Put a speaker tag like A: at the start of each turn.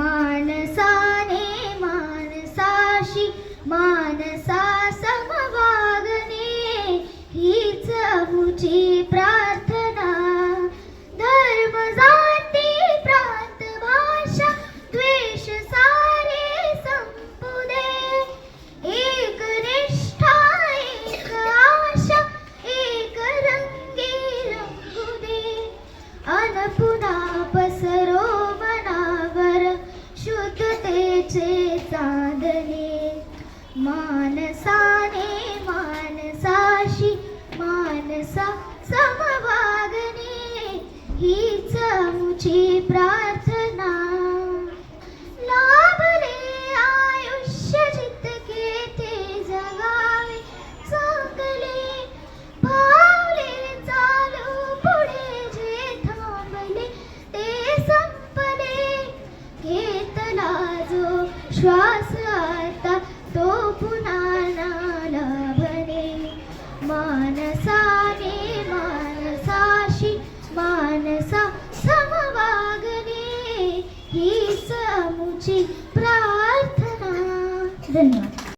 A: मानसाने मानसाशी मानसा समवागणे हीच अमुची प्रार्थना. धर्म जाती प्रांत भाषा द्वेष सारे संपू दे. एक निष्ठा एक आशा एक रंगी रंगू दे. अन पुन्हा पसरो मनावर शुद्धतेचे चांदणे. मानसाने मानसाशी मानसा समवागणे हीच अमुची प्रार्थना. लाभले आयुष्य जितके ते जगावे चांगले. पावले चालू पुढे जे थांबले ते संपले. घेतला जो श्वास आता तो पुन्हा ना लाभणे. मानसाने मानसाशी मानसा समवागणे हीच अमुची प्रार्थना. धन्यवाद.